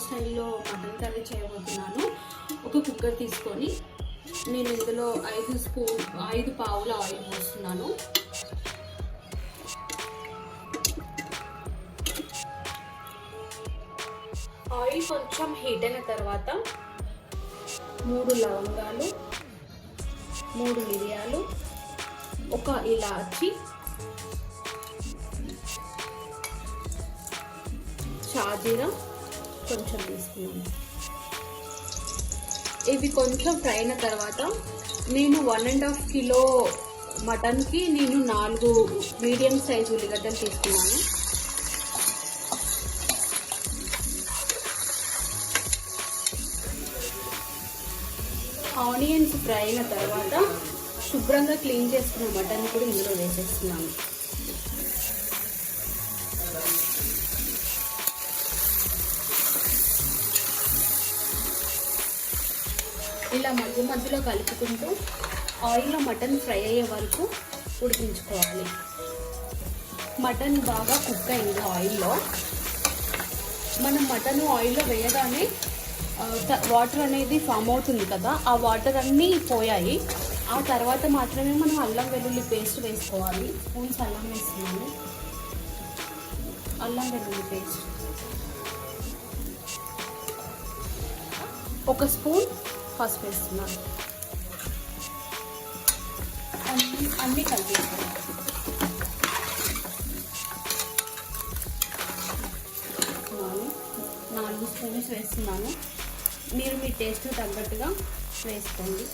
స్టైల్లో mutton curry చేయబోతున్నాను. ఒక కుక్కర్ తీసుకొని నేను ఇందులో 5 పావుల ఆయిల్ పోస్తున్నాను. ఆయిల్ కొంచెం హీట్ అయిన తర్వాత 3 లవంగాలు, 3 మిరియాలు, 1 ఇలాచి, షాజీరా కొంచెం తీసుకున్నాను. ఇవి కొంచెం ఫ్రై అయిన తర్వాత నేను 1.5 కిలో మటన్కి నేను 4 మీడియం సైజ్ ఉల్లిగడ్డలు తీసుకున్నాను. ఆనియన్స్ ఫ్రై అయిన తర్వాత శుభ్రంగా క్లీన్ చేసుకున్న మటన్ కూడా ఇందులో వేసేస్తున్నాను. ఇలా మధ్య మధ్యలో కలుపుకుంటూ ఆయిల్లో మటన్ ఫ్రై అయ్యే వరకు ఉడికించుకోవాలి. మటన్ బాగా కుక్ అయింది ఆయిల్లో. మనం మటన్ ఆయిల్లో వేయగానే వాటర్ అనేది ఫామ్ అవుతుంది కదా, ఆ వాటర్ అన్నీ పోయాయి. ఆ తర్వాత మాత్రమే మనం అల్లం వెల్లుల్లి పేస్ట్ వేసుకోవాలి. స్పూన్స్ అల్లం వేస్తున్నాను. అల్లం వెల్లుల్లి పేస్ట్ 1 స్పూన్ పసుపు వేస్తున్నాను. అన్నీ కలిపేస్తున్నాను. 4 స్పూన్స్ వేస్తున్నాను. మీరు మీ టేస్ట్ తగ్గట్టుగా వేసుకోండి.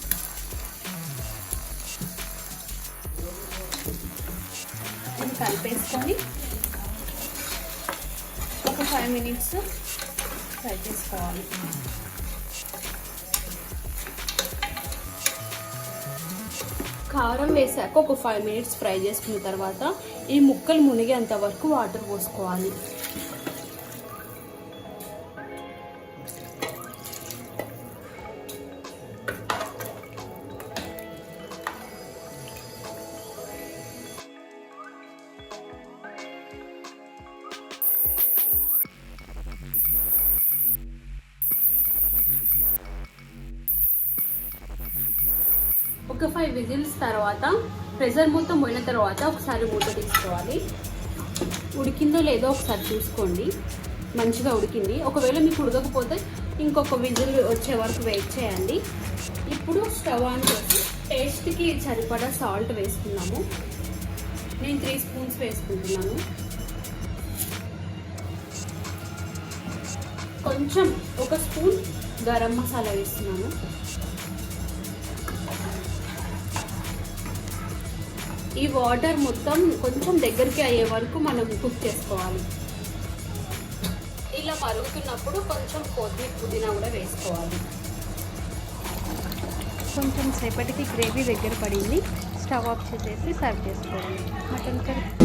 ఇది కలిపేసుకొని ఒక 5 మినిట్స్ ఫ్రై చేసుకోవాలి. కారం వేసాక ఒక 5 మినిట్స్ ఫ్రై చేసుకున్న తర్వాత ఈ ముక్కలు మునిగేంత వరకు వాటర్ పోసుకోవాలి. ఒక 5 విజిల్స్ తర్వాత ప్రెషర్ మొత్తం పోయిన తర్వాత ఒకసారి మూత తీసుకోవాలి. ఉడికిందో లేదో ఒకసారి చూసుకోండి. మంచిగా ఉడికింది. ఒకవేళ మీకు ఉడకకపోతే ఇంకొక విజిల్ వచ్చే వరకు వెయిట్ చేయండి. ఇప్పుడు స్టవ్ ఆన్ చేసి టేస్ట్కి సరిపడా సాల్ట్ వేసుకున్నాము. నేను 3 స్పూన్స్ వేసుకుంటున్నాను. కొంచెం 1 స్పూన్ గరం మసాలా వేస్తున్నాను. ఈ వాటర్ మొత్తం కొంచెం దగ్గరికి అయ్యే వరకు మనం కుక్ చేసుకోవాలి. ఇలా మరుగుతున్నప్పుడు కొంచెం కొత్తిమీర పుదీనా కూడా వేసుకోవాలి. కొంచెం సేపటికి గ్రేవీ దగ్గర పడింది. స్టవ్ ఆఫ్ చేసేసి సర్వ్ చేసుకోవాలి. Mutton curry